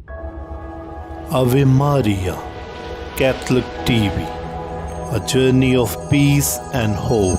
Ave Maria, Catholic TV, a journey of peace and hope.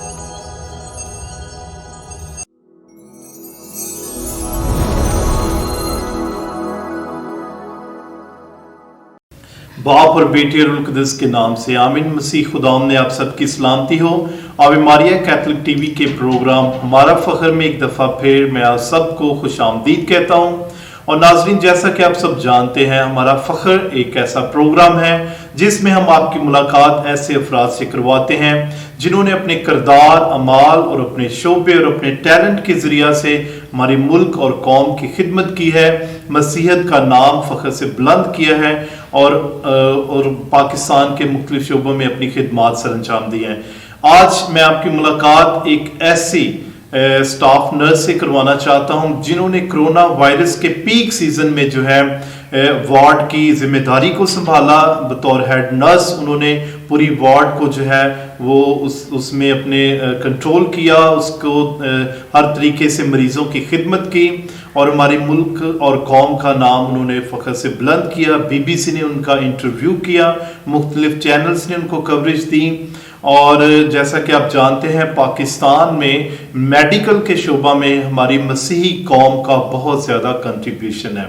बाप और बेटे और कुदस के नाम से आमीन। मसीह खुदाम ने आप सबकी सलामती हो। आवे मारिया कैथलिक टीवी के प्रोग्राम हमारा फख्र में एक दफ़ा फिर मैं आप सबको खुशामदीद कहता हूँ। और नाजरीन, जैसा कि आप सब जानते हैं, हमारा फख्र एक ऐसा प्रोग्राम है जिसमें हम आपकी मुलाकात ऐसे अफराद से करवाते हैं जिन्होंने अपने किरदार, अमाल और अपने शोबे और अपने टैलेंट के जरिया से हमारे मुल्क और कौम की खिदमत की है, मसीहत का नाम फख्र से बुलंद किया है और पाकिस्तान के मुख्तलिफ शोबों में अपनी खिदमात सर अंजाम दी हैं। आज मैं आपकी मुलाकात एक ऐसी स्टाफ नर्स से करवाना चाहता हूं जिन्होंने कोरोना वायरस के पीक सीजन में जो है वार्ड की जिम्मेदारी को संभाला। बतौर हेड नर्स उन्होंने पूरी वार्ड को जो है वो उसमें अपने कंट्रोल किया, उसको हर तरीके से मरीजों की खिदमत की और हमारे मुल्क और कौम का नाम उन्होंने फ़ख्र से बुलंद किया। BBC ने उनका इंटरव्यू किया, मुख्तलिफ चैनल्स ने उनको कवरेज दी। और जैसा कि आप जानते हैं, पाकिस्तान में मेडिकल के शोबा में हमारी मसीही कौम का बहुत ज़्यादा कंट्रीब्यूशन है।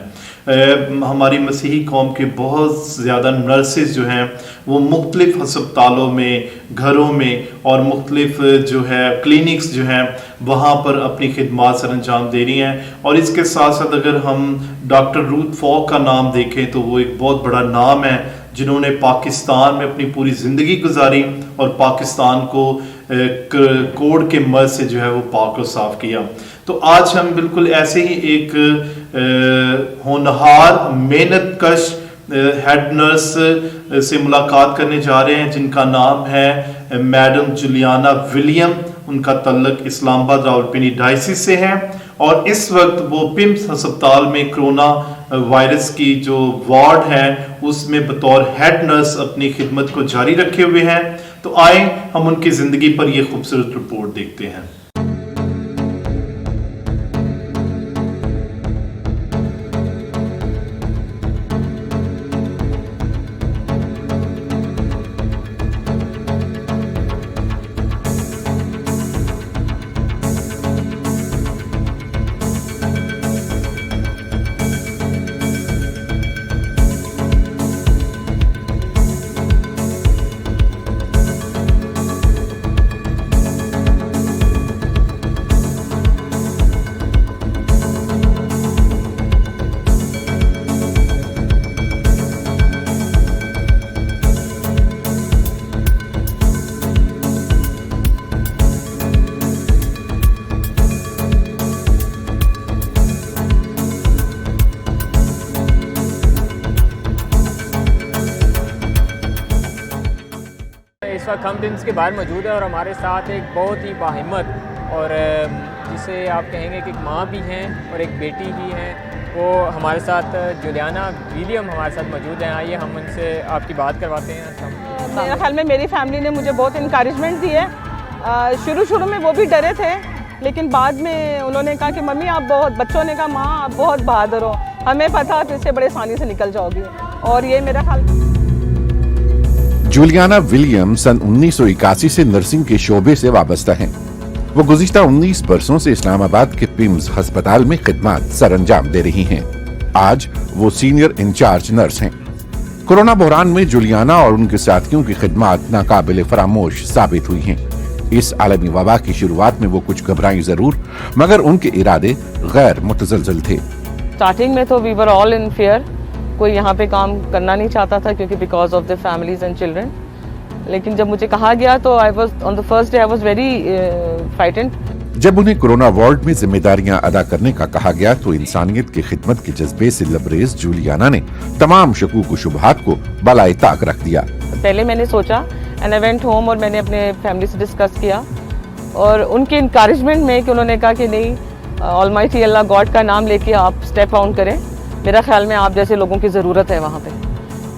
हमारी मसीही कौम के बहुत ज़्यादा नर्सेज जो हैं वो मुख्तलिफ अस्पतालों में, घरों में और मुख्तलिफ जो है क्लिनिक्स जो हैं वहाँ पर अपनी खिदमात सर अंजाम दे रही हैं। और इसके साथ साथ अगर हम डॉक्टर रूथ फॉक का नाम देखें तो वो एक बहुत बड़ा नाम है जिन्होंने पाकिस्तान में अपनी पूरी ज़िंदगी गुजारी और पाकिस्तान को कोड के मर्ज से जो है वो पाक और साफ किया। तो आज हम बिल्कुल ऐसे ही एक होनहार मेहनत कश हेड नर्स से मुलाकात करने जा रहे हैं जिनका नाम है मैडम जुलियाना विलियम। उनका तल्लक इस्लामाबाद रावलपिंडी डायसिस से है और इस वक्त वो पिम्स अस्पताल में कोरोना वायरस की जो वार्ड है उसमें बतौर हेड नर्स अपनी खिदमत को जारी रखे हुए हैं। तो आए हम उनकी जिंदगी पर ये खूबसूरत रिपोर्ट देखते हैं। इस वक्त हम दिन के बाहर मौजूद है और हमारे साथ एक बहुत ही बाहिम्मत और जिसे आप कहेंगे कि एक माँ भी हैं और एक बेटी भी हैं, वो हमारे साथ जुलियाना विलियम हमारे साथ मौजूद हैं। आइए हम उनसे आपकी बात करवाते हैं। मेरे ख्याल में मेरी फैमिली ने मुझे बहुत इनकरेजमेंट दी है। शुरू में वो भी डरे थे, लेकिन बाद में उन्होंने कहा कि मम्मी आप बहुत, बच्चों ने कहा माँ आप बहुत बहादुर हो, हमें पता आप इससे बड़े आसानी से निकल जाओगी। और ये मेरा ख्याल। जुलियाना विलियम सन 1981 से नर्सिंग के शोबे से वाबस्ता हैं। वो गुज़िश्ता 19 बरसों से इस्लामाबाद के पिम्स अस्पताल में खिदमत सर अंजाम दे रही हैं। आज वो सीनियर इंचार्ज नर्स हैं। कोरोना बहरान में जुलियाना और उनके साथियों की खिदमत नाकाबिले फरामोश साबित हुई हैं। इस आलमी वबा की शुरुआत में वो कुछ घबराई जरूर, मगर उनके इरादे गैर मुतज़लज़ल थे। स्टार्टिंग में तो we were all in fear, कोई यहाँ पे काम करना नहीं चाहता था क्योंकि because of the families and children. लेकिन जब मुझे कहा गया तो I was on the first day I was very frightened. जब उन्हें कोरोना वार्ड में जिम्मेदारियां अदा करने का कहा गया तो इंसानियत की खिदमत के जज्बे से लबरेज जुलियाना ने तमाम शकूक व शुबहात को बलाए ताक रख दिया। पहले मैंने सोचा एंड आई वेंट होम और मैंने अपने फैमिली से डिस्कस किया और उनके इनकरेजमेंट में कि उन्होंने कहा कि नहीं, ऑलमाइटी अल्लाह गॉड का नाम लेके आप स्टेप आउट करें, मेरा ख्याल में आप जैसे लोगों की ज़रूरत है वहाँ पे।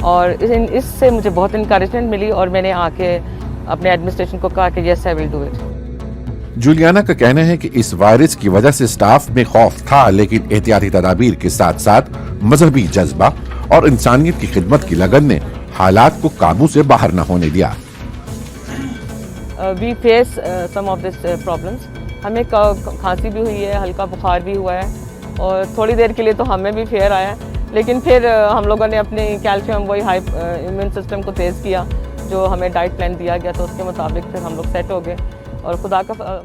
और इससे मुझे बहुत इनकरेजमेंट मिली और मैंने आके अपने एडमिनिस्ट्रेशन को कहा कि yes I will do it. Juliana का कहना है कि इस वायरस की वजह से स्टाफ में खौफ था, लेकिन एहतियाती तदाबीर के साथ साथ मजहबी जज्बा और इंसानियत की खिदमत की लगन ने हालात को काबू से बाहर न होने दिया। We face some of this problems. हमें खांसी भी हुई है, हल्का बुखार भी हुआ है और थोड़ी देर के लिए तो हमें भी फेयर आया, लेकिन फिर हम लोगों ने अपनी कैल्शियम वही हाई इम्यून सिस्टम को तेज़ किया, जो हमें डाइट प्लान दिया गया तो उसके मुताबिक फिर हम लोग सेट हो गए और खुदा का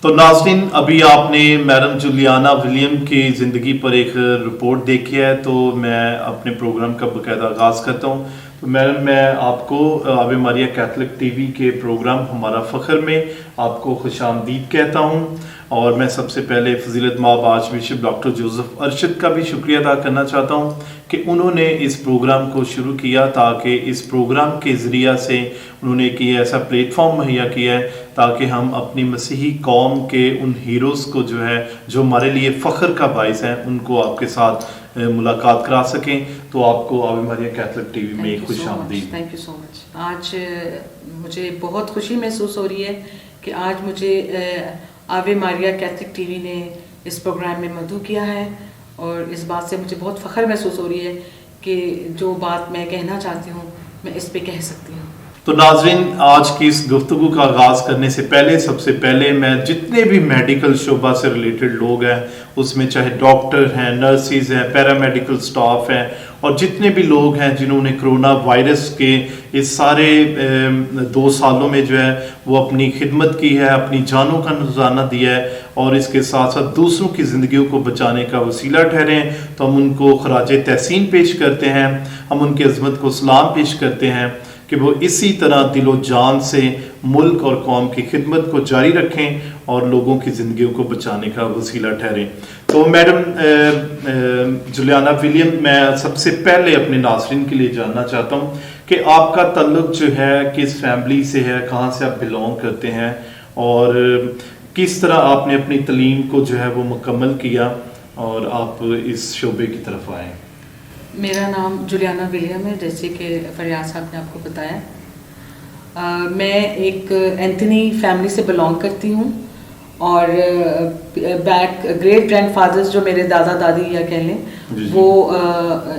तो नाज़रीन, अभी आपने मैडम जुलियाना विलियम की ज़िंदगी पर एक रिपोर्ट देखी है, तो मैं अपने प्रोग्राम का बाकायदा आगाज़ करता हूँ। तो मैडम, मैं आपको आवे मारिया कैथलिक टीवी के प्रोग्राम हमारा फ़ख्र में आपको खुशामदीद कहता हूँ। और मैं सबसे पहले फजीलत माब आर्चबिशप डॉक्टर जोसेफ अरशद का भी शुक्रिया अदा करना चाहता हूँ कि उन्होंने इस प्रोग्राम को शुरू किया, ताकि इस प्रोग्राम के ज़रिया से उन्होंने एक ऐसा प्लेटफॉर्म मुहैया किया है ताकि हम अपनी मसीही कौम के उन हीरोज़ को जो हमारे लिए फ़ख्र का बाइस हैं, उनको आपके साथ मुलाकात करा सकें। तो आपको आवे मारिया कैथलिक टीवी में खुशामदीद। Thank you so much. आज मुझे बहुत खुशी महसूस हो रही है कि आज मुझे आवे मारिया कैथलिक टीवी ने इस प्रोग्राम में मदऊ किया है, और इस बात से मुझे बहुत फ़ख्र महसूस हो रही है कि जो बात मैं कहना चाहती हूँ मैं इस पे कह सकती हूँ। तो नाज़रीन, आज की इस गुफ्तगू का आगाज़ करने से पहले सबसे पहले मैं जितने भी मेडिकल शोबा से रिलेटेड लोग हैं, उसमें चाहे डॉक्टर हैं, नर्सिस हैं, पैरामेडिकल स्टाफ हैं, और जितने भी लोग हैं जिन्होंने कोरोना वायरस के इस सारे 2 सालों में जो है वो अपनी खिदमत की है, अपनी जानों का नज़राना दिया है और इसके साथ साथ दूसरों की ज़िंदगियों को बचाने का वसीला ठहरे हैं, तो हम उनको खराज तहसीन पेश करते हैं, हम उनकी अज़मत को सलाम पेश करते हैं कि वो इसी तरह दिलो जान से मुल्क और कौम की खिदमत को जारी रखें और लोगों की ज़िंदगियों को बचाने का वसीला ठहरें। तो मैडम जुलियाना विलियम, मैं सबसे पहले अपने नाज़रीन के लिए जानना चाहता हूँ कि आपका ताल्लुक़ जो है किस फैमिली से है, कहाँ से आप बिलोंग करते हैं और किस तरह आपने अपनी तलीम को जो है वो मुकम्मल किया और आप इस शोबे की तरफ आए। मेरा नाम जुलियाना विलियम है, जैसे कि फरियाद साहब ने आपको बताया। मैं एक एंथनी फैमिली से बिलोंग करती हूँ और ग्रेट ग्रैंडफादर्स जो मेरे दादा दादी या कह लें वो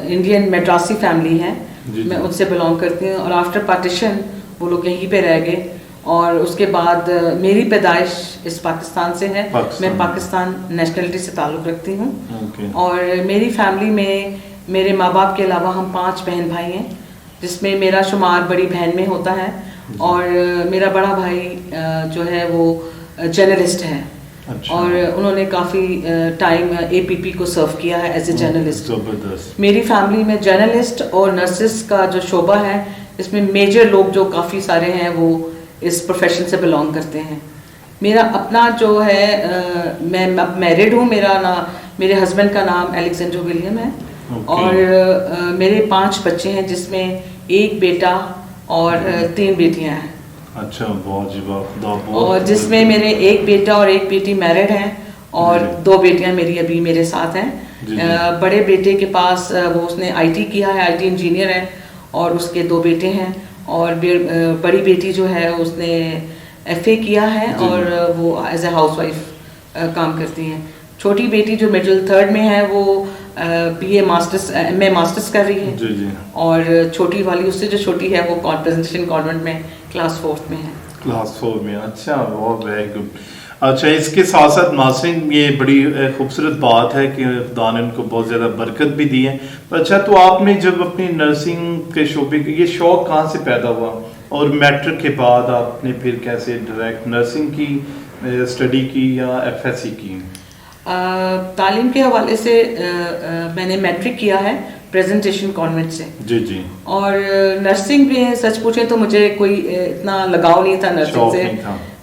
इंडियन मद्रासी फैमिली है, मैं उनसे बिलोंग करती हूँ। और आफ्टर पार्टीशन वो लोग यहीं पे रह गए और उसके बाद मेरी पैदाइश इस पाकिस्तान से है, मैं पाकिस्तान नेशनलिटी से ताल्लुक़ रखती हूँ। और मेरी फैमिली में मेरे माँ बाप के अलावा हम 5 बहन भाई हैं, जिसमें मेरा शुमार बड़ी बहन में होता है और मेरा बड़ा भाई जो है वो जर्नलिस्ट है। अच्छा। और उन्होंने काफ़ी टाइम APP को सर्व किया है एज ए जर्नलिस्ट। मेरी फैमिली में जर्नलिस्ट और नर्सिस का जो शोबा है, इसमें मेजर लोग जो काफ़ी सारे हैं वो इस प्रोफेशन से बिलोंग करते हैं। मेरा अपना जो है मैं अब मैरिड हूँ, मेरे हस्बैंड का नाम एलेक्जेंडर विलियम है। और मेरे 5 बच्चे हैं, जिसमें 1 बेटा और 3 बेटियां हैं। अच्छा, बहुत। और जिसमें मेरे 1 बेटा और 1 बेटी मैरिड हैं और 2 बेटियां मेरी अभी मेरे साथ हैं। बड़े बेटे के पास उसने IT किया है, IT इंजीनियर है और उसके 2 बेटे हैं। और बड़ी बेटी जो है उसने FA किया है और वो एज ए हाउसवाइफ काम करती हैं। छोटी बेटी जो मिडिल 3rd में है वो BA मास्टर्स MA मास्टर्स कर रही है। जी। और छोटी वाली उससे जो छोटी है वो प्रेजेंटेशन कॉन्वेंट में क्लास 4th में है। क्लास 4 में, अच्छा, बहुत वेरी गुड। अच्छा, इसके साथ साथ नाज़रीन, ये बड़ी खूबसूरत बात है कि खुदा ने उनको बहुत ज़्यादा बरकत भी दी है। अच्छा, तो आपने जब अपनी नर्सिंग के शोबे ये शौक़ कहाँ से पैदा हुआ और मैट्रिक के बाद आपने फिर कैसे डायरेक्ट नर्सिंग की स्टडी की या FSC की? तालीम के हवाले से मैंने मैट्रिक किया है प्रेजेंटेशन कॉन्वेंट से। जी। और नर्सिंग में सच पूछें तो मुझे कोई इतना लगाव नहीं था नर्सिंग से,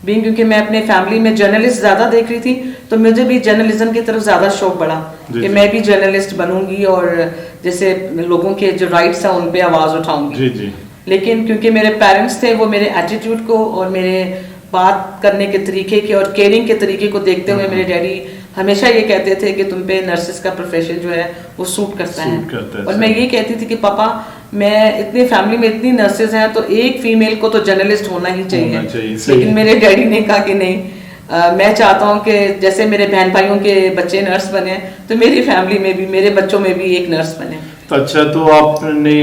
क्योंकि मैं अपने फैमिली में जर्नलिस्ट ज़्यादा देख रही थी, तो मुझे भी जर्नलिज्म की तरफ ज़्यादा शौक बढ़ा कि मैं भी जर्नलिस्ट बनूंगी और जैसे लोगों के जो राइट्स हैं उन पे आवाज़ उठाऊंगी। जी। लेकिन क्योंकि मेरे पेरेंट्स थे, वो मेरे एटीट्यूड को और मेरे बात करने के तरीके के और केयरिंग के तरीके को देखते हुए मेरे डैडी हमेशा ये कहते थे कि तुम पे नर्सिस का प्रोफेशन जो है वो सूट करता है। और मैं ये कहती थी कि पापा, मैं इतनी फैमिली में इतनी नर्सेज हैं तो एक फीमेल को तो जर्नलिस्ट होना ही चाहिए। लेकिन मेरे डैडी ने कहा कि नहीं, मैं चाहता हूँ कि जैसे मेरे बहन भाइयों के बच्चे नर्स बने तो मेरी फैमिली में भी मेरे बच्चों में भी एक नर्स बने। तो अच्छा, तो आपने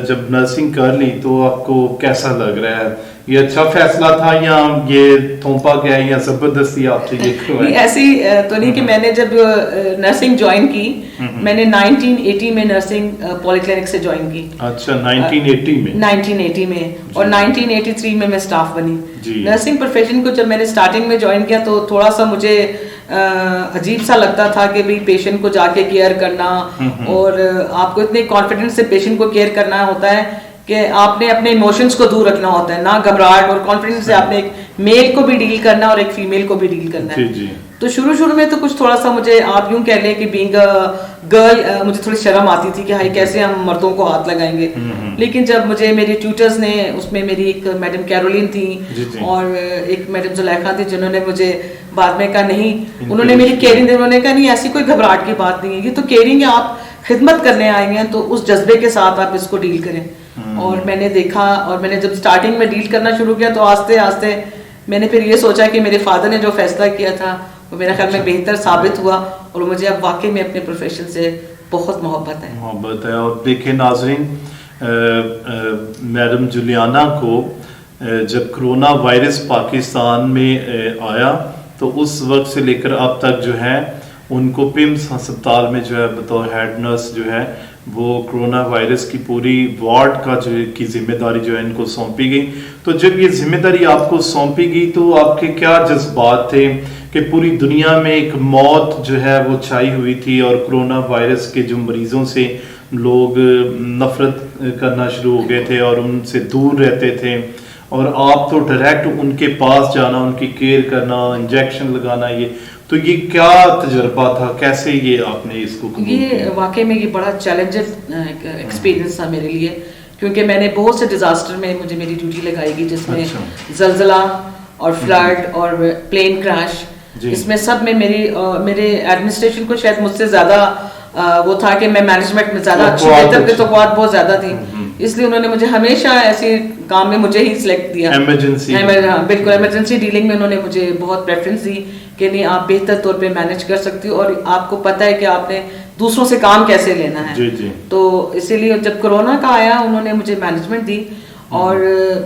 जब नर्सिंग कर ली तो आपको कैसा लग रहा है? ये अच्छा फैसला था या ये थोपा गया या जबरदस्ती आपसे ये करवाया? ऐसी तो नहीं कि मैंने जब नर्सिंग ज्वाइन की, मैंने 1980 में नर्सिंग पॉलीक्लिनिक से ज्वाइन की। अच्छा, 1980 में? 1980 में, और 1983 में मैं स्टाफ बनी। जी। नर्सिंग प्रोफेशन को जब मैंने स्टार्टिंग में ज्वाइन किया तो थोड़ा सा मुझे अजीब सा लगता था कि भाई पेशेंट को जाके केयर करना, और आपको इतने कॉन्फिडेंस से पेशेंट को केयर करना होता है कि आपने अपने इमोशंस को दूर रखना होता है, ना घबराहट, और कॉन्फिडेंस से आपने एक मेल को भी डील करना और एक फीमेल को भी डील करना है। जी। तो शुरू में तो कुछ थोड़ा सा मुझे, आप यूं कह लें कि बीइंग अ गर्ल, मुझे थोड़ी शर्म आती थी कि हाय कैसे हम मर्दों को हाथ लगाएंगे। लेकिन जब मुझे मेरे ट्यूटर्स ने, उसमें मेरी एक मैडम कैरोलिन थी और एक मैडम जुलेखा थी, जिन्होंने मुझे बाद में कहा नहीं, उन्होंने मेरी केयरिंग दी, उन्होंने कहा नहीं ऐसी कोई घबराहट की बात नहीं है, ये तो केयरिंग है, आप खिदमत करने आएंगे हैं तो उस जज्बे के साथ आप इसको डील करें। और मैंने देखा, और मैंने जब स्टार्टिंग में डील करना शुरू किया तो आस्ते आस्ते मैंने फिर ये सोचा कि मेरे फादर ने जो फैसला किया था वो मेरा ख्याल में बेहतर साबित हुआ, और मुझे अब वाकई में अपने प्रोफेशन से बहुत मोहब्बत है। और देखिए नाजरीन, मैडम जुलियाना को जब कोरोना वायरस पाकिस्तान में आया तो उस वक्त से लेकर अब तक जो है उनको पिम्स अस्पताल में जो है बतौर हेड नर्स जो है वो कोरोना वायरस की पूरी वार्ड का जो की जिम्मेदारी जो है इनको सौंपी गई। तो जब ये जिम्मेदारी आपको सौंपी गई तो आपके क्या जज्बात थे कि पूरी दुनिया में एक मौत जो है वो छाई हुई थी और कोरोना वायरस के जो मरीजों से लोग नफरत करना शुरू हो गए थे और उनसे दूर रहते थे, और आप तो डायरेक्ट उनके पास जाना, उनकी केयर करना, इंजेक्शन लगाना, ये क्या तजुर्बा था, कैसे ये आपने इसको ये वाकई में ये बड़ा चैलेंजिंग एक्सपीरियंस था मेरे लिए, क्योंकि मैंने बहुत से डिजास्टर में मुझे मेरी ड्यूटी लगाई गई, जिसमें जलजला और फ्लड और प्लेन क्रैश, इसमें सब में मेरे एडमिनिस्ट्रेशन को शायद मुझसे ज्यादा वो था कि मैं मैनेजमेंट में ज्यादा अच्छी, बेहतर की तो बहुत ज्यादा थी, इसलिए उन्होंने मुझे हमेशा ऐसे काम में मुझे ही सिलेक्ट दिया। इमरजेंसी, बिल्कुल इमरजेंसी डीलिंग में उन्होंने मुझे बहुत प्रेफरेंस दी कि नहीं आप बेहतर तौर पे मैनेज कर सकती हो और आपको पता है कि आपने दूसरों से काम कैसे लेना है। जी। तो इसीलिए जब कोरोना का आया उन्होंने मुझे मैनेजमेंट दी, और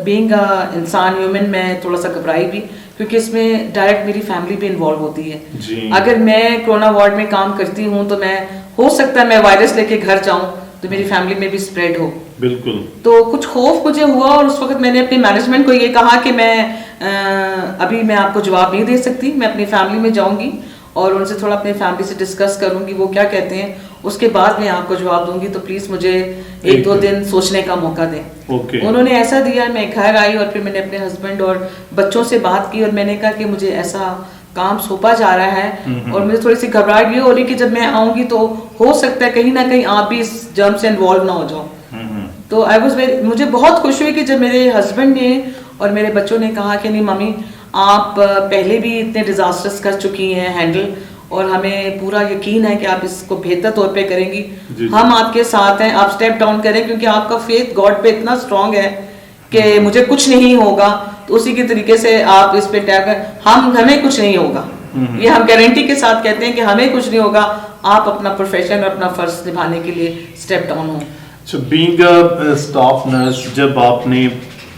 बीइंग इंसान ह्यूमन मैं थोड़ा सा घबराई भी, क्योंकि इसमें डायरेक्ट मेरी फैमिली भी इन्वॉल्व होती है। अगर मैं कोरोना वार्ड में काम करती हूँ तो मैं, हो सकता है मैं वायरस लेके घर जाऊं तो मेरी फैमिली में भी स्प्रेड हो। बिल्कुल। तो कुछ खौफ मुझे हुआ, और उस वक्त मैंने अपनी मैनेजमेंट को ये कहा कि मैं अभी मैं आपको जवाब नहीं दे सकती, मैं अपनी फैमिली में जाऊंगी और उनसे थोड़ा अपनी फैमिली से डिस्कस करूंगी वो क्या कहते हैं, उसके बाद मैं आपको जवाब दूंगी, तो प्लीज मुझे 1-2 दिन सोचने का मौका दें। उन्होंने ऐसा दिया। मैं घर आई और फिर मैंने अपने हस्बैंड और बच्चों से बात की और मैंने कहा कि मुझे ऐसा काम सौंपा जा रहा है और मुझे थोड़ी सी घबराहट ये हो रही कि जब मैं आऊंगी तो हो सकता है कहीं ना कहीं आप भी इस जर्म से इन्वॉल्व ना हो जाओ। तो आई वाज वेरी, मुझे बहुत खुशी हुई कि जब मेरे हस्बैंड ने और मेरे बच्चों ने कहा कि नहीं मम्मी आप पहले भी इतने डिजास्टर्स कर चुकी हैं हैंडल, और हमें पूरा यकीन है कि आप इसको बेहतर तौर पे करेंगी, हम आपके साथ हैं, आप स्टेप डाउन करें क्योंकि आपका फेथ गॉड पे इतना स्ट्रांग है कि मुझे कुछ नहीं होगा, तो उसी के तरीके से आप इस पे टैग कर, हमें कुछ नहीं होगा, ये हम गारंटी के साथ कहते हैं कि हमें कुछ नहीं होगा, आप अपना प्रोफेशन और अपना फर्ज निभाने के लिए स्टेप डाउन हो। So being a staff nurse, जब आपने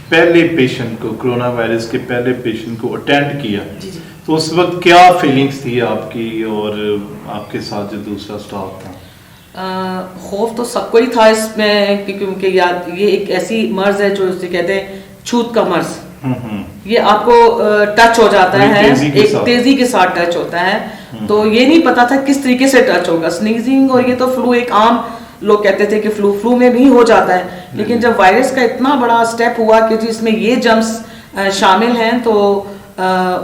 पहले पेशेंट को, कोरोना वायरस के पहले पेशेंट को अटेंड किया, तो उस वक्त क्या फीलिंग्स थी आपकी और आपके साथ जो दूसरा स्टाफ था? खौफ तो सबको ही था इसमें, क्योंकि यार ये एक ऐसी मर्ज है जो इसे कहते हैं छूत का मर्ज, ये आपको टच हो जाता है, एक तेजी के साथ टच होता है, तो ये नहीं पता था किस तरीके से टच होगा। स्नीजिंग और ये तो फ्लू, एक आम लोग कहते थे कि फ्लू में भी हो जाता है, लेकिन जब वायरस का इतना बड़ा स्टेप हुआ कि जिसमें ये जर्म्स शामिल हैं तो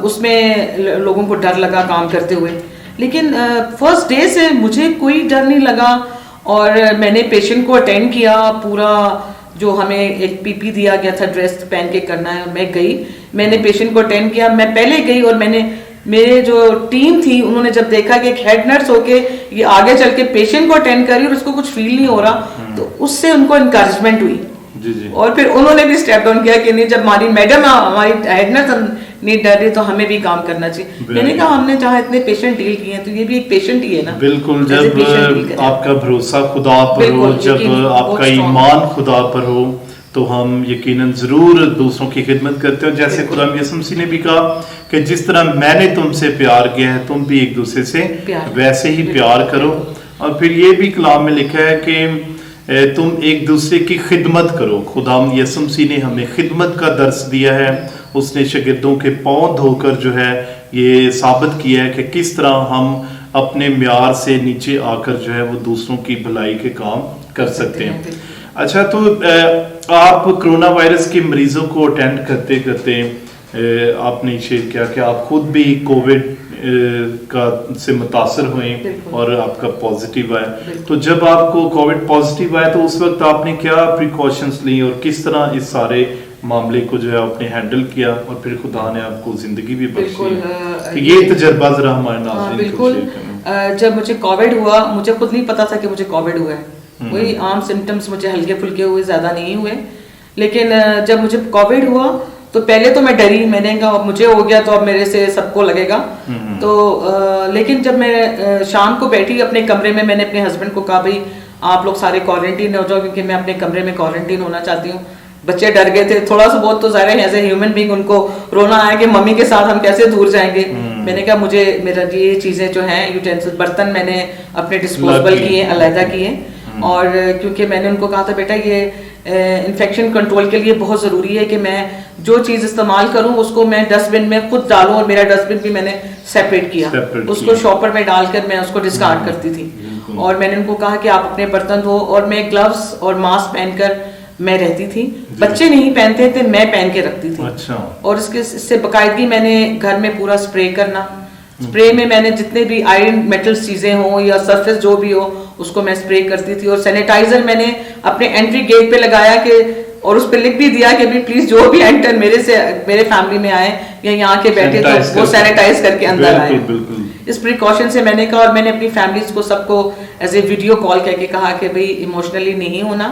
उसमें लोगों को डर लगा काम करते हुए, लेकिन फर्स्ट डे से मुझे कोई डर नहीं लगा और मैंने पेशेंट को अटेंड किया। पूरा जो हमें एक पीपी दिया गया था, ड्रेस पहन के करना है, मैं गई, मैंने पेशेंट को अटेंड किया। मैं पहले गई और मेरे जो टीम थी उन्होंने जब देखा कि एक हेड नर्स होके ये आगे चल के पेशेंट को अटेंड करी और उसको कुछ फील नहीं हो रहा, तो उससे उनको इनकरेजमेंट हुई जी जी। और फिर उन्होंने भी स्टेप डाउन किया कि नहीं, जब हमारी मैडम हमारी हेड नर्स नहीं डर रही तो हमें भी काम करना चाहिए। मैंने कहा हमने जहाँ इतने पेशेंट डील किए हैं तो ये भी एक पेशेंट ही है ना। बिल्कुल, As a patient deal जब करें। आपका भरोसा खुदा पर हो, बिल्कुल, जब यकीन आपका बहुत strong ईमान खुदा पर हो, तो हम यकीनन जरूर दूसरों की खिदमत करते हो। जैसे खुदा यसुम मसीह ने भी कहा कि जिस तरह मैंने तुमसे प्यार किया है तुम भी एक दूसरे से प्यार वैसे ही बिल्कुल, प्यार करो। और फिर ये भी कलाम में लिखा है कि तुम एक दूसरे की खिदमत करो। खुदा यसुम मसीह ने हमें खिदमत का दर्स दिया है। उसने शागिर्दों के पांव धोकर जो है ये साबित किया है कि किस तरह हम अपने म्यार से नीचे आकर जो है वो दूसरों की भलाई के काम कर सकते हैं। अच्छा, तो आप कोरोना वायरस के मरीजों को अटेंड करते करते आपने शेयर किया कि आप खुद भी कोविड का से मुतासर हुए और आपका पॉजिटिव आया। तो जब आपको कोविड पॉजिटिव आया तो उस वक्त आपने क्या प्रिकॉशंस ली और किस तरह इस सारे मामले को जो है आपने हैंडल किया और फिर खुदा ने आपको जिंदगी भी बख्शी? तो ये तजर्बा जरा हमारे नाज़रीन को शेयर करें। जब मुझे कोविड हुआ, मुझे खुद नहीं पता था कि मुझे कोविड हुआ है। वही आम सिम्टम्स मुझे हल्के फुल्के हुए, ज्यादा नहीं हुए। लेकिन जब मुझे कोविड हुआ तो पहले तो मैं डरी, मैंने कहा मुझे हो गया तो अब मेरे से सबको लगेगा। तो लेकिन जब मैं शाम को बैठी अपने कमरे में, मैंने अपने हस्बैंड को कहा भाई आप लोग सारे क्वारंटीन हो जाओ क्योंकि मैं अपने कमरे में क्वारंटीन होना चाहती हूँ। बच्चे डर गए थे थोड़ा सा बहुत, तो ज़ाहिर है एज ए ह्यूमन बीइंग उनको रोना आया कि मम्मी के साथ हम कैसे दूर जाएंगे। मैंने कहा मुझे मेरा ये चीज़ें जो हैं यूटेंसिल बर्तन मैंने अपने डिस्पोजेबल किए, अलहदा किए। और क्योंकि मैंने उनको कहा था बेटा ये इन्फेक्शन कंट्रोल के लिए बहुत ज़रूरी है कि मैं जो चीज़ इस्तेमाल करूं उसको मैं डस्टबिन में खुद डालूं। और मेरा डस्टबिन भी मैंने सेपरेट किया, उसको शॉपर में डालकर मैं उसको डिस्कार्ड करती थी। और मैंने उनको कहा कि आप अपने बर्तन धो, और मैं ग्लव्स और मास्क पहनकर मैं रहती थी। बच्चे नहीं पहनते थे, मैं पहन के रखती थी। अच्छा। और इससे बाकायदगी मैंने घर में पूरा स्प्रे करना, स्प्रे में मैंने जितने भी आयरन मेटल्स चीजें हो या सरफेस जो भी हो उसको मैं स्प्रे करती थी। और सैनिटाइजर मैंने अपने एंट्री गेट पे लगाया कि, और उस पर लिख भी दिया कि भी प्लीज जो भी एंटर मेरे फैमिली में आए या यहाँ के बैठे तो वो सैनिटाइज करके अंदर आए। इस प्रिकॉशन से मैंने कहा, और मैंने अपनी फैमिलीज को सबको एज ए वीडियो कॉल करके कहा कि भाई इमोशनली नहीं होना,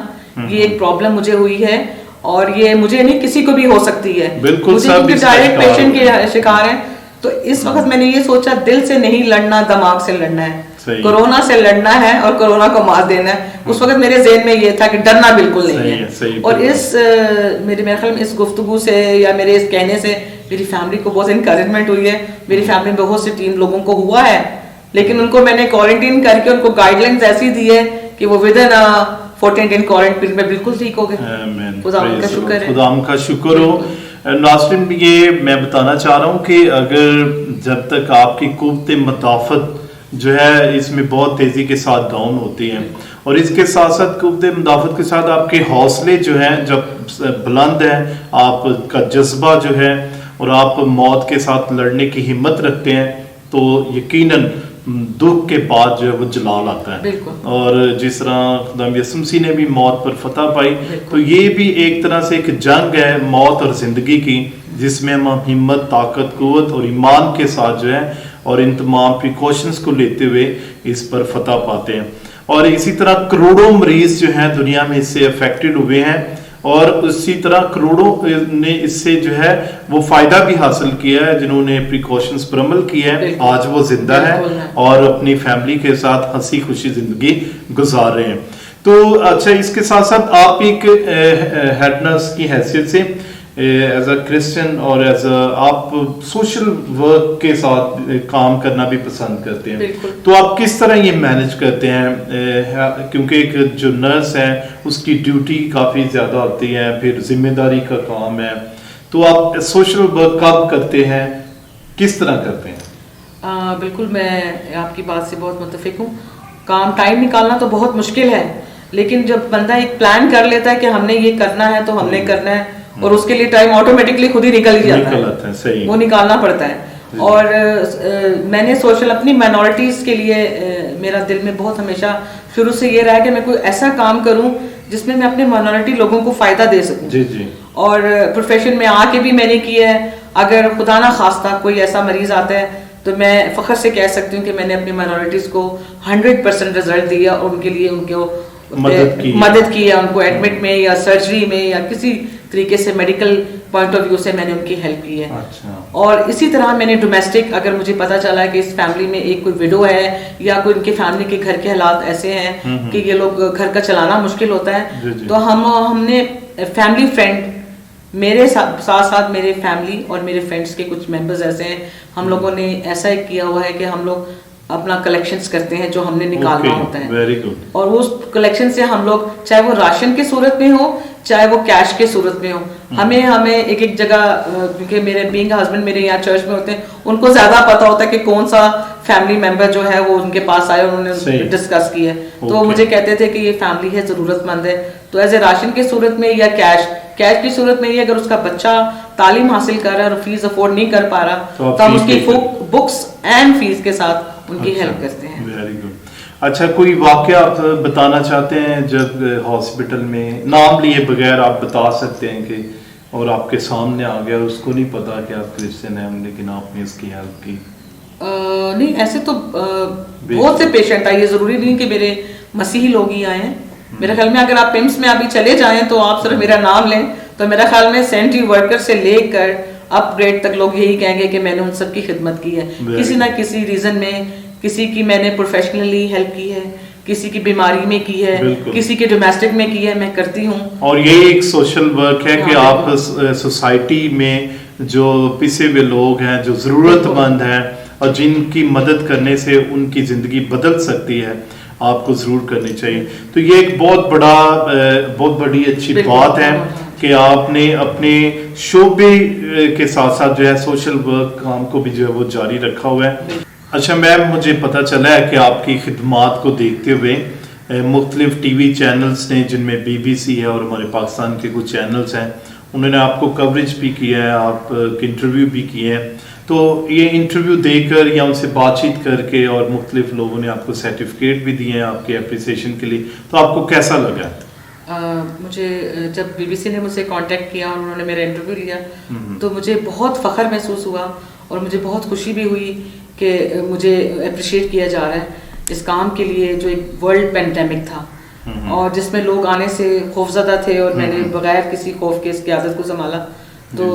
ये एक प्रॉब्लम मुझे हुई है और ये मुझे नहीं किसी को भी हो सकती है। मुझे क्योंकि डायरेक्ट पेशेंट के शिकार है। तो इस वक्त मैंने ये सोचा दिल से नहीं लड़ना, दिमाग से लड़ना है। कोरोना से लड़ना है और कोरोना को मार देना है। उस वक्त मेरे जेहन में ये था कि डरना बिल्कुल नहीं है। और इस मेरे ख्याल में इस गुफ्तगू से या मेरे इस कहने से मेरी फैमिली को बहुत इनकरेजमेंट हुई है। मेरी फैमिली में बहुत से टीम लोगों को हुआ है, लेकिन उनको मैंने क्वारंटीन करके उनको गाइडलाइंस ऐसी दी है कि वो विद इन 14 दिन क्वारंटीन में बिल्कुल ठीक हो गए। खुदा का शुक्र है। खुदा का शुक्र हो। नाज़रीन, ये मैं बताना चाह रहा हूँ कि अगर जब तक आपकी कुव्वत मदाफ़त जो है इसमें बहुत तेज़ी के साथ डाउन होती है, और इसके साथ साथ कुव्वत मदाफ़त के साथ आपके हौसले जो हैं जब बुलंद हैं, आपका जज्बा जो है और आप मौत के साथ लड़ने की हिम्मत रखते हैं, तो यकीनन दुख के बाद जो है वो जलाल आता है। और जिस तरह खुदा यसुम मसीह ने भी मौत पर फतह पाई, तो ये भी एक तरह से एक जंग है मौत और जिंदगी की, जिसमें हम हिम्मत, ताकत, कुव्वत और ईमान के साथ जो है और इन तमाम प्रिकॉशंस को लेते हुए इस पर फतह पाते हैं। और इसी तरह करोड़ों मरीज जो हैं दुनिया में इससे अफेक्टेड हुए हैं, और उसी तरह करोड़ों ने इससे जो है वो फायदा भी हासिल किया है जिन्होंने प्रिकॉशंस पर अमल किया है। आज वो जिंदा है और अपनी फैमिली के साथ हंसी खुशी जिंदगी गुजार रहे हैं। तो अच्छा, इसके साथ साथ आप एक हेड नर्स की हैसियत से एज अ क्रिश्चियन और एज आप सोशल वर्क के साथ काम करना भी पसंद करते हैं, तो आप किस तरह ये मैनेज करते हैं? क्योंकि एक जो नर्स है उसकी ड्यूटी काफ़ी ज़्यादा होती है, फिर जिम्मेदारी का काम है, तो आप सोशल वर्क कब करते हैं, किस तरह करते हैं? बिल्कुल, मैं आपकी बात से बहुत मुत्तफिक हूँ। काम टाइम निकालना तो बहुत मुश्किल है, लेकिन जब बंदा एक प्लान कर लेता है कि हमने ये करना है तो हमने करना है, और उसके लिए टाइम ऑटोमेटिकली खुद ही निकल ही जाता है। सही। वो निकालना पड़ता है। और मैंने सोशल अपनी माइनॉरिटीज़ के लिए मेरा दिल में बहुत हमेशा शुरू से ये रहा है कि मैं कोई ऐसा काम करूं जिसमें मैं अपने माइनॉरिटी लोगों को फ़ायदा दे सकूं। जी जी। और प्रोफेशन में आके भी मैंने किया है। अगर खुदा ना खास्ता कोई ऐसा मरीज आता है तो मैं फ़ख्र से कह सकती हूँ कि मैंने अपनी माइनॉरिटीज़ को 100% रिजल्ट दिया और उनके लिए उनको मदद की है उनको एडमिट में या सर्जरी में या किसी तरीके से मेडिकल पॉइंट ऑफ व्यू से मैंने उनकी हेल्प की है। अच्छा। और इसी तरह मैंने डोमेस्टिक, अगर मुझे पता चला कि इस फैमिली में एक कोई विडो है या कोई उनके फैमिली के घर के हालात ऐसे हैं कि ये लोग घर का चलाना मुश्किल होता है, तो हमने फैमिली फ्रेंड, मेरे साथ साथ मेरे फैमिली और मेरे फ्रेंड्स के कुछ मेंबर्स ऐसे हैं, हम लोगों ने ऐसा एक किया हुआ है कि हम लोग अपना कलेक्शंस करते हैं जो हमने निकालना होता है। Very good. और उस कलेक्शन से हम लोग, चाहे वो राशन की सूरत में हो चाहे वो कैश की सूरत में हो, हमें एक जगह, क्योंकि मेरे बीइंग हस्बैंड मेरे यहाँ चर्च में होते हैं, उनको ज्यादा पता होता है कि कौन सा फैमिली मेंबर जो है वो उनके पास आए, उन्होंने डिस्कस किया है, तो वो मुझे कहते थे कि ये फैमिली है, जरूरतमंद है, तो एज ए राशन की सूरत में या कैश की सूरत में, अगर उसका बच्चा तालीम हासिल कर रहा है और फीस अफोर्ड नहीं कर पा रहा तो हम उसकी बुक्स एंड फीस के साथ उनकी हेल्प करते हैं। Very good. अच्छा, कोई वाकया आप बताना चाहते हैं जब हॉस्पिटल में, नाम लिए बगैर आप बता सकते हैं कि और आपके सामने आ गया, उसको नहीं पता कि आप क्रिश्चियन हैं लेकिन आपने इसकी हेल्प की? नहीं, ऐसे तो बहुत से पेशेंट आए, ये जरूरी नहीं कि मेरे मसीही लोग ही आए हैं। मेरे ख्याल में अगर आप पिम्स में अभी चले जाएं तो आप सिर्फ मेरा नाम लें तो मेरा ख्याल में सैनिटरी वर्कर से लेकर अपग्रेड तक लोग यही कहेंगे कि मैंने उन सब की खिदमत की है, किसी ना किसी रीजन में, किसी की मैंने प्रोफेशनली हेल्प की है, किसी की बीमारी में की है, किसी के डोमेस्टिक में की है, मैं करती हूँ। और ये एक सोशल वर्क है कि आप सोसाइटी में जो पिसे हुए लोग हैं, जो जरूरतमंद हैं और जिनकी मदद करने से उनकी जिंदगी बदल सकती है, आपको जरूर करनी चाहिए। तो ये एक बहुत बड़ी अच्छी बात है कि आपने अपने शोबे के साथ साथ जो है सोशल वर्क काम को भी जो है वो जारी रखा हुआ है। अच्छा मैम, मुझे पता चला है कि आपकी खिदमात को देखते हुए मुख्तलिफ टीवी चैनल्स ने, जिनमें BBC है और हमारे पाकिस्तान के कुछ चैनल्स हैं, उन्होंने आपको कवरेज भी किया है, आप इंटरव्यू भी किए हैं। तो ये इंटरव्यू देकर या उनसे बातचीत करके और मुख्तलिफ लोगों ने आपको सर्टिफिकेट भी दिए हैं आपके अप्रिसिएशन के लिए, तो आपको कैसा लगा? मुझे जब BBC ने मुझसे कांटेक्ट किया और उन्होंने मेरा इंटरव्यू लिया तो मुझे बहुत फ़ख्र महसूस हुआ और मुझे बहुत खुशी भी हुई कि मुझे अप्रिशिएट किया जा रहा है इस काम के लिए, जो एक वर्ल्ड पेंडेमिक था और जिसमें लोग आने से खौफजदा थे और मैंने बगैर किसी खौफ के इसकी आदत को संभाला, तो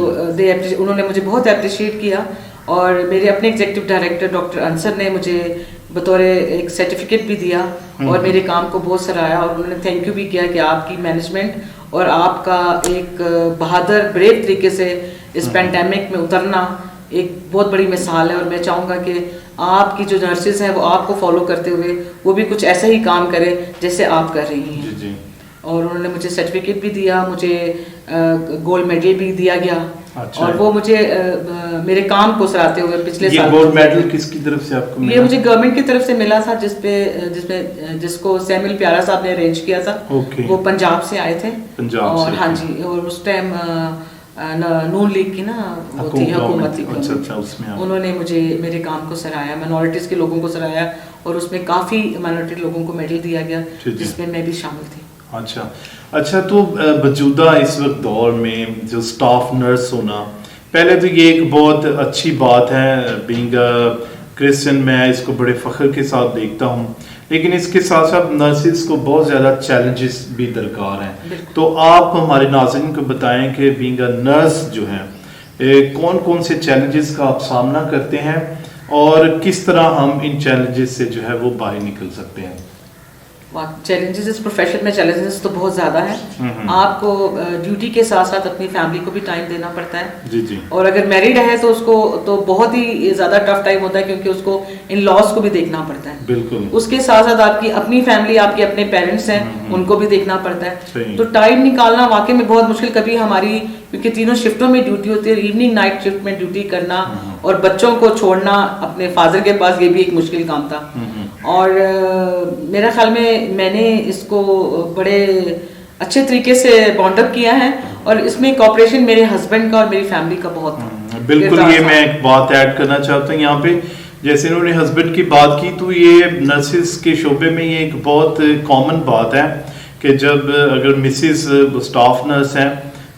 उन्होंने मुझे बहुत अप्रिशिएट किया। और मेरे अपने एग्जीक्यूटिव डायरेक्टर डॉक्टर अंसर ने मुझे बतौर एक सर्टिफिकेट भी दिया और मेरे काम को बहुत सराहा और उन्होंने थैंक यू भी किया कि आपकी मैनेजमेंट और आपका एक बहादुर ब्रेव तरीके से इस पेंडेमिक में उतरना एक बहुत बड़ी मिसाल है। और मैं चाहूँगा कि आपकी जो नर्सेज हैं वो आपको फॉलो करते हुए वो भी कुछ ऐसा ही काम करें जैसे आप कर रही हैं। जी। और उन्होंने मुझे सर्टिफिकेट भी दिया, मुझे गोल्ड मेडल भी दिया गया। अच्छा। और वो मुझे मेरे काम को सराहते हुए पिछले साल। गोल्ड मेडल किसकी तरफ से आपको मिला? ये मुझे गवर्नमेंट की तरफ से मिला था, जिसको सैमुअल प्यारा साहब ने अरेंज किया था। वो पंजाब से आए थे। और हाँ जी, और उस टाइम नून लीग की ना वो थी हुकूमत थी। अच्छा, उसमें उन्होंने मुझे मेरे काम को सराहाया, माइनॉरिटीज के लोगों को सराहाया और उसमें काफी माइनॉरिटी लोगों को मेडल दिया गया जिसमें मैं भी शामिल थी। अच्छा, तो मौजूदा इस वक्त दौर में जो स्टाफ नर्स होना, पहले तो ये एक बहुत अच्छी बात है, बीइंग क्रिश्चियन मैं इसको बड़े फ़ख्र के साथ देखता हूँ, लेकिन इसके साथ साथ नर्सिस को बहुत ज़्यादा चैलेंजेस भी दरकार हैं। तो आप हमारे नाज़रीन को बताएं कि बीइंग अ नर्स जो है कौन कौन से चैलेंजेस का आप सामना करते हैं और किस तरह हम इन चैलेंजेस से जो है वो बाहर निकल सकते हैं? चैलेंजेस इस प्रोफेशन में चैलेंजेस तो बहुत ज़्यादा है। आपको ड्यूटी के साथ साथ अपनी फैमिली को भी टाइम देना पड़ता है। जी। और अगर मैरिड है तो उसको तो बहुत ही ज़्यादा टफ टाइम होता है क्योंकि उसको इन लॉस को भी देखना पड़ता है। बिल्कुल। उसके साथ साथ आपकी अपनी फैमिली, आपके अपने पेरेंट्स हैं, उनको भी देखना पड़ता है। तो टाइम निकालना वाकई में बहुत मुश्किल। कभी हमारी, क्योंकि तीनों शिफ्टों में ड्यूटी होती है, इवनिंग नाइट शिफ्ट में ड्यूटी करना और बच्चों को छोड़ना अपने फादर के पास, ये भी एक मुश्किल काम था। और मेरा ख्याल में मैंने इसको बड़े अच्छे तरीके से बॉन्ड अप किया है और इसमें कॉपरेशन मेरे हस्बैंड का और मेरी फैमिली का बहुत था। बिल्कुल, ये मैं एक बात ऐड करना चाहता हूँ यहाँ पे, जैसे इन्होंने हस्बैंड की बात की, तो ये नर्सिस के शोबे में ये एक बहुत कॉमन बात है कि जब अगर मिसिस स्टाफ नर्स हैं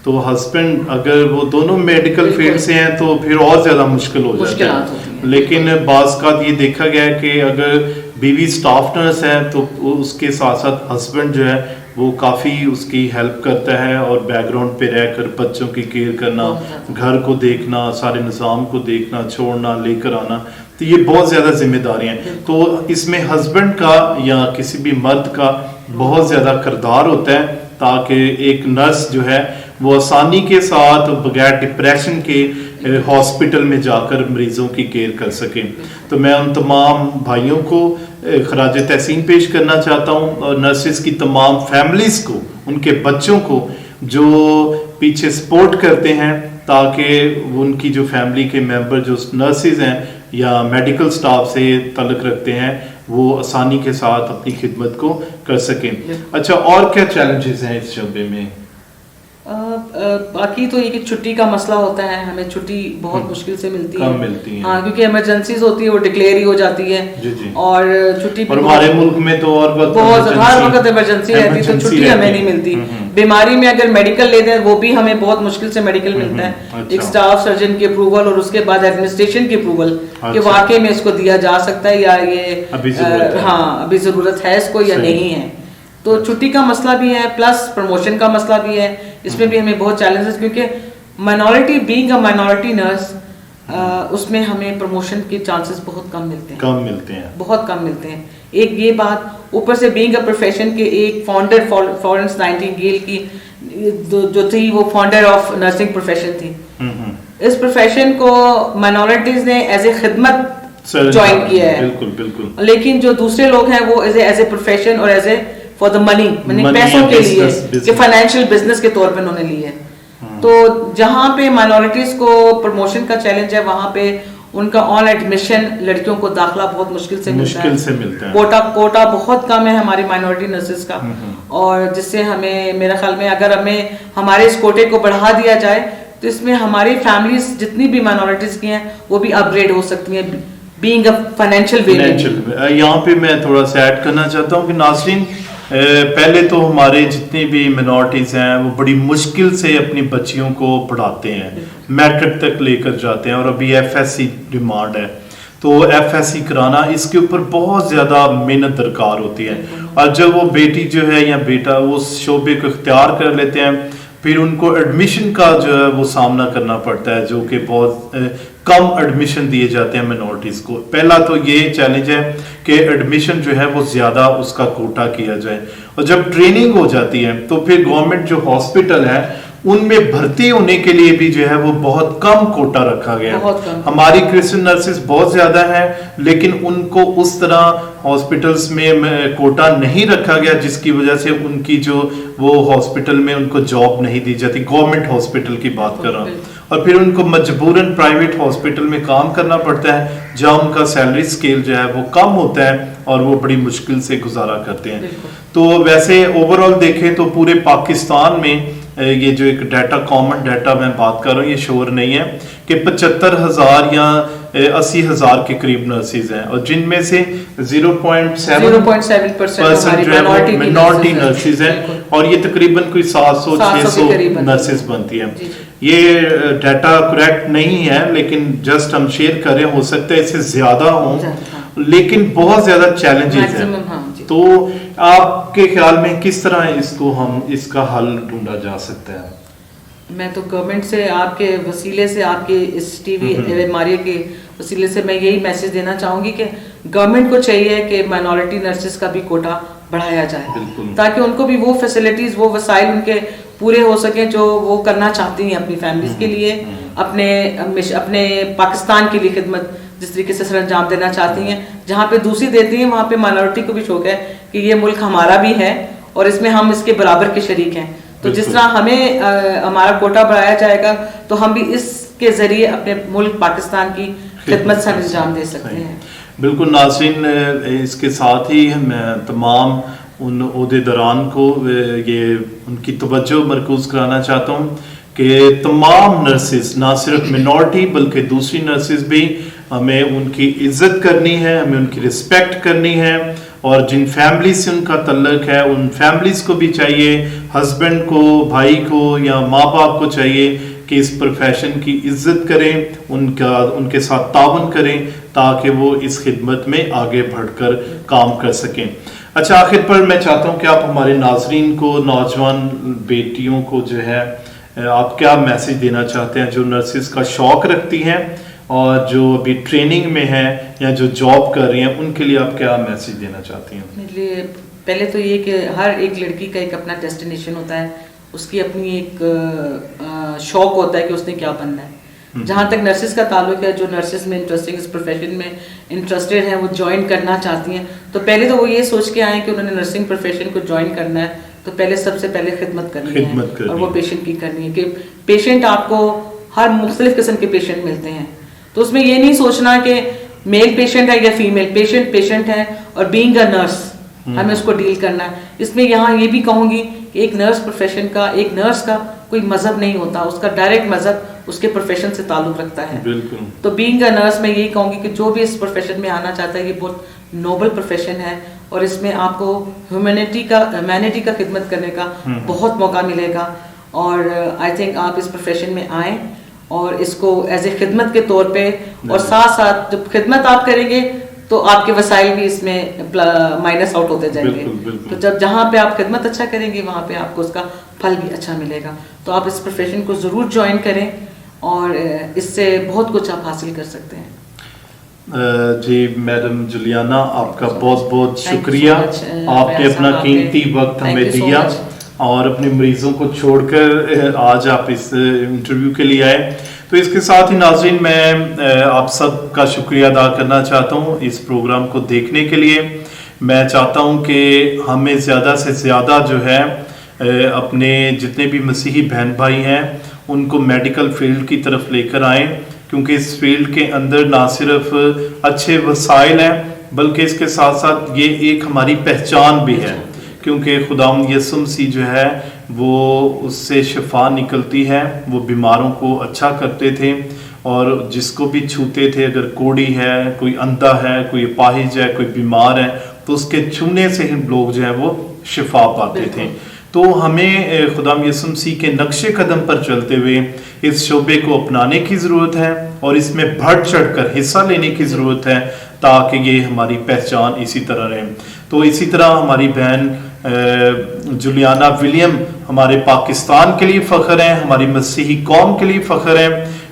तो हस्बैंड अगर वो दोनों मेडिकल फील्ड से हैं तो फिर और ज़्यादा मुश्किल हो जाता है। लेकिन बाज़ का ये देखा गया है कि अगर बीवी स्टाफ नर्स है तो उसके साथ साथ हस्बैंड जो है वो काफ़ी उसकी हेल्प करता है और बैकग्राउंड पे रहकर बच्चों की केयर करना, घर को देखना, सारे निज़ाम को देखना, छोड़ना, लेकर आना, तो ये बहुत ज़्यादा जिम्मेदारियाँ हैं। तो इसमें हस्बैंड का या किसी भी मर्द का बहुत ज़्यादा किरदार होता है ताकि एक नर्स जो है वो आसानी के साथ बगैर डिप्रेशन के हॉस्पिटल में जाकर मरीजों की केयर कर सकें। तो मैं उन तमाम भाइयों को खराज तहसीन पेश करना चाहता हूँ और नर्सिस की तमाम फैमिलीज को, उनके बच्चों को जो पीछे सपोर्ट करते हैं ताकि उनकी जो फैमिली के मेंबर जो नर्सिस हैं या मेडिकल स्टाफ से तल्लुक़ रखते हैं वो आसानी के साथ अपनी खिदमत को कर सकें। अच्छा, और क्या चैलेंजेस हैं इस शोबे में? बाकी तो ये कि छुट्टी का मसला होता है, हमें छुट्टी बहुत मुश्किल से मिलती है। मिलती है। हाँ, क्योंकि इमरजेंसीज होती है वो डिक्लेयर ही हो जाती है। जी। और छुट्टी और हमारे मुल्क में तो और बहुत हर वक्त इमरजेंसी रहती है, तो छुट्टी हमें नहीं मिलती। बीमारी में अगर मेडिकल लेते हैं वो भी हमें बहुत मुश्किल से मेडिकल मिलता है। एक स्टाफ सर्जन की अप्रूवल और उसके बाद एडमिनिस्ट्रेशन की अप्रूवल कि वाकई में इसको दिया जा सकता है या ये अभी जरूरत है इसको या नहीं है। तो छुट्टी का मसला भी है, प्लस प्रमोशन का मसला भी है। इसमें भी हमें बहुत चैलेंजेस, क्योंकि minority being a minority nurse उसमें हमें प्रमोशन के चांसेस बहुत कम मिलते हैं, बहुत कम मिलते हैं। एक ये बात, ऊपर से बीइंग अ प्रोफेशन के एक फाउंडर फ्लोरेंस नाइटिंगेल की जो थी वो फाउंडर ऑफ नर्सिंग प्रोफेशन थी। इस प्रोफेशन को माइनॉरिटीज ने एज ए खिदमत ज्वाइन किया है। बिल्कुल। लेकिन जो दूसरे लोग हैं वो एज ए प्रोफेशन और as a for the money पैसों के लिए, कि फाइनेंशियल बिजनेस के तौर पे उन्होंने लिए। तो जहाँ पे माइनॉरिटीज को प्रमोशन का चैलेंज है वहाँ पे उनका ऑन एडमिशन लड़कियों को दाखिला बहुत मुश्किल से मिलता है। कोटा बहुत कम है हमारी माइनॉरिटी नर्सेज का, और जिससे हमें, मेरा ख्याल में अगर हमें हमारे इस कोटे को बढ़ा दिया जाए तो इसमें हमारी फैमिलीज जितनी भी माइनॉरिटीज की हैं वो भी अपग्रेड हो सकती हैं बीइंग अ फाइनेंशियल वे। यहाँ पे मैं थोड़ा सा ऐड करना चाहता हूँ कि नाज़रीन, पहले तो हमारे जितने भी मिनॉरिटीज़ हैं वो बड़ी मुश्किल से अपनी बच्चियों को पढ़ाते हैं, मैट्रिक तक लेकर जाते हैं, और अभी FSC डिमांड है तो FSC कराना, इसके ऊपर बहुत ज़्यादा मेहनत दरकार होती है। और जब वो बेटी जो है या बेटा वो शोबे को इख्तियार कर लेते हैं फिर उनको एडमिशन का जो है वो सामना करना पड़ता है, जो कि बहुत कम एडमिशन दिए जाते हैं मिनॉरिटीज़ को। पहला तो ये चैलेंज है कि एडमिशन जो है वो ज़्यादा उसका कोटा किया जाए, और जब ट्रेनिंग हो जाती है तो फिर गवर्नमेंट जो हॉस्पिटल है उनमें भर्ती होने के लिए भी जो है वो बहुत कम कोटा रखा गया। हमारी क्रिश्चियन नर्सेस बहुत ज़्यादा हैं लेकिन उनको उस तरह हॉस्पिटल्स में कोटा नहीं रखा गया, जिसकी वजह से उनकी जो वो हॉस्पिटल में उनको जॉब नहीं दी जाती। गवर्नमेंट हॉस्पिटल की बात कर रहा हूँ, और फिर उनको मजबूरन प्राइवेट हॉस्पिटल में काम करना पड़ता है जहाँ उनका सैलरी स्केल जो है वो कम होता है और वो बड़ी मुश्किल से गुजारा करते हैं। तो वैसे ओवरऑल देखें तो पूरे पाकिस्तान में ये जो एक डाटा, कॉमन डाटा मैं बात कर रहा हूँ, ये श्योर नहीं है कि 75,000 या 80,000 के करीब नर्सेज हैं, और जिनमें से 0.7% जो है मिनॉरिटी नर्सेज हैं, और ये तकरीबन कोई 700-600 नर्सेज बनती हैं। ये डाटा करेक्ट नहीं है लेकिन जस्ट हम शेयर करें, हो सकता है इससे ज्यादा हो, लेकिन बहुत ज्यादा चैलेंजेस हैं। तो आपके ख्याल में किस तरह इसका हल ढूंढा जा सकता है? मैं तो गवर्नमेंट से, आपके वसीले से, आपके इस टीवी मारिया के वसीले से मैं यही मैसेज देना चाहूंगी कि गवर्नमेंट को चाहिए कि माइनॉरिटी नर्सेस का भी कोटा बढ़ाया जाए, ताकि उनको भी वो फैसिलिटीज, वो वसाइल उनके पूरे हो सके जो वो करना चाहती हैं अपनी फैमिलीज के लिए, अपने पाकिस्तान के लिए खिदमत जिस तरीके से सरंजाम देना चाहती हैं। जहाँ पे दूसरी देती हैं वहाँ पे माइनॉरिटी को भी शौक है कि ये मुल्क हमारा भी है और इसमें हम इसके बराबर के शरीक हैं। तो जिस तरह हमें हमारा कोटा बढ़ाया जाएगा तो हम भी इसके जरिए अपने मुल्क पाकिस्तान की खिदमत से अंजाम दे सकते हैं। बिल्कुल नाज़रीन, इसके साथ ही मैं तमाम उन ओहदेदारान को ये उनकी तवज्जो मरकूज कराना चाहता हूँ कि तमाम नर्सेज, ना सिर्फ मिनॉरिटी बल्कि दूसरी नर्सेज भी, हमें उनकी इज्जत करनी है, हमें उनकी रिस्पेक्ट करनी है, और जिन फैमिली से उनका तल्लक है उन फैमिलीज को भी चाहिए, हस्बैंड को, भाई को या माँ बाप को चाहिए कि इस प्रोफेशन की इज्जत करें, उनके साथ तावन करें ताकि वो इस खिदमत में आगे बढ़कर काम कर सकें। अच्छा, आखिर पर मैं चाहता हूं कि आप हमारे नाजरीन को, नौजवान बेटियों को जो है आप क्या मैसेज देना चाहते हैं जो नर्सिस का शौक रखती हैं और जो अभी ट्रेनिंग में हैं या जो जॉब कर रही हैं, उनके लिए आप क्या मैसेज देना चाहती हैं? मेरे लिए पहले तो ये कि हर एक लड़की का एक अपना डेस्टिनेशन होता है, उसकी अपनी एक शौक होता है कि उसने क्या बनना है। जहाँ तक नर्सिस का ताल्लुक है, जो नर्सिस में इंटरेस्टिंग, इस प्रोफेशन में इंटरेस्टेड हैं, वो ज्वाइन करना चाहती हैं, तो पहले तो वो ये सोच के आए कि उन्होंने नर्सिंग प्रोफेशन को ज्वाइन करना है, तो पहले सबसे पहले खिदमत करनी है और वो पेशेंट की करनी है। कि पेशेंट आपको हर मुख्तलिफ किस्म के पेशेंट मिलते हैं, तो उसमें ये नहीं सोचना कि मेल पेशेंट है या फीमेल पेशेंट है और बीइंग अ नर्स हमें उसको डील करना है। इसमें यहाँ ये भी कहूँगी कि एक नर्स प्रोफेशन का, एक नर्स का कोई मजहब नहीं होता, उसका डायरेक्ट मजहब उसके प्रोफेशन से ताल्लुक रखता है। बिल्कुल। तो बीइंग अ नर्स मैं यही कहूँगी कि जो भी इस प्रोफेशन में आना चाहता है, ये बहुत नोबल प्रोफेशन है और इसमें आपको ह्यूमैनिटी का खिदमत करने का बहुत मौका मिलेगा। और आई थिंक आप इस प्रोफेशन में आए और इसको एज ए खिदमत के तौर पे, और साथ साथ जब खिदमत आप करेंगे तो आपके वसाइल भी इसमें माइनस आउट होते जाएंगे। बिल्कुल, बिल्कुल। तो जब जहाँ पे आप खिदमत अच्छा करेंगे वहाँ पे आपको उसका फल भी अच्छा मिलेगा। तो आप इस प्रोफेशन को ज़रूर ज्वाइन करें और इससे बहुत कुछ आप हासिल कर सकते हैं। जी मैडम जुलियाना, आपका बहुत बहुत शुक्रिया। आपने अपना कीमती वक्त हमें दिया और अपने मरीजों को छोड़कर आज आप इस इंटरव्यू के लिए आए। तो इसके साथ ही नाज़रीन, मैं आप सब का शुक्रिया अदा करना चाहता हूँ इस प्रोग्राम को देखने के लिए। मैं चाहता हूँ कि हमें ज़्यादा से ज़्यादा जो है अपने जितने भी मसीही बहन भाई हैं उनको मेडिकल फील्ड की तरफ लेकर आएँ, क्योंकि इस फील्ड के अंदर ना सिर्फ अच्छे वसाइल हैं बल्कि इसके साथ साथ ये एक हमारी पहचान भी है, क्योंकि खुदावंद यीशु मसीह जो है वो उससे शिफा निकलती है। वो बीमारों को अच्छा करते थे और जिसको भी छूते थे, अगर कोढ़ी है, कोई अंधा है, कोई अपाहिज है, कोई बीमार है, तो उसके छूने से ही लोग जो है वो शिफा पाते थे। तो हमें खुदावंद यीशु मसीह के नक्शे कदम पर चलते हुए इस शोबे को अपनाने की ज़रूरत है और इसमें बढ़ चढ़कर हिस्सा लेने की ज़रूरत है ताकि ये हमारी पहचान इसी तरह रहे। तो इसी तरह हमारी बहन जुलियाना विलियम हमारे पाकिस्तान के लिए फ़ख्र है, हमारी मसीही कौम के लिए फ़ख्र है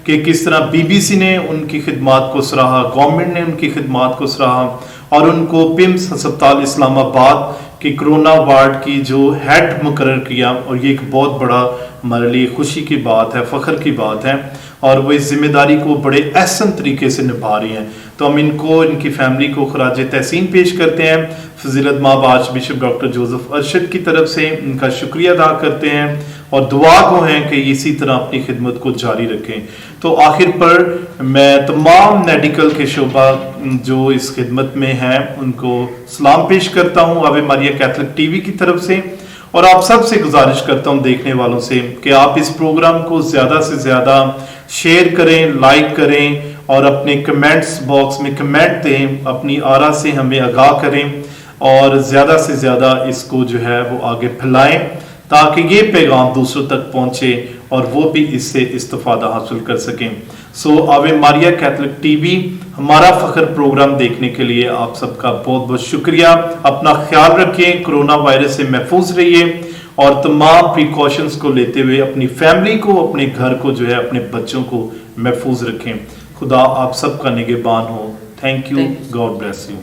कि किस तरह BBC ने उनकी खिदमात को सराहा, गवर्नमेंट ने उनकी खिदमात को सराहा और उनको पिम्स अस्पताल इस्लामाबाद की कोरोना वार्ड की जो हेड मुकर्रर किया, और ये एक बहुत बड़ा हमारे लिए खुशी की बात है, फ़ख्र की बात है, और वो इस जिम्मेदारी को बड़े अहसन तरीके से निभा रही हैं। तो हम इनको, इनकी फैमिली को खराज तहसीन पेश करते हैं। फजीलत माब आर्चबिशप डॉक्टर जोसेफ अरशद की तरफ से इनका शुक्रिया अदा करते हैं और दुआ को हैं कि इसी तरह अपनी खिदमत को जारी रखें। तो आखिर पर मैं तमाम मेडिकल के शोबा जो इस खिदमत में हैं उनको सलाम पेश करता हूँ आवे मारिया कैथलिक TV की तरफ से, और आप सब से गुजारिश करता हूँ देखने वालों से कि आप इस प्रोग्राम को ज़्यादा से ज़्यादा शेयर करें, लाइक करें और अपने कमेंट्स बॉक्स में कमेंट दें, अपनी आरा से हमें आगाह करें और ज़्यादा से ज़्यादा इसको जो है वो आगे फैलाएं ताकि ये पैगाम दूसरों तक पहुँचे और वो भी इससे इस्तिफादा हासिल कर सकें। सो आवे मारिया कैथलिक TV हमारा फ़ख्र प्रोग्राम देखने के लिए आप सबका बहुत बहुत शुक्रिया। अपना ख्याल रखें, कोरोना वायरस से महफूज रहिए और तमाम प्रिकॉशंस को लेते हुए अपनी फैमिली को, अपने घर को जो है, अपने बच्चों को महफूज रखें। खुदा आप सबका निगहबान हो। Thank you. God bless you.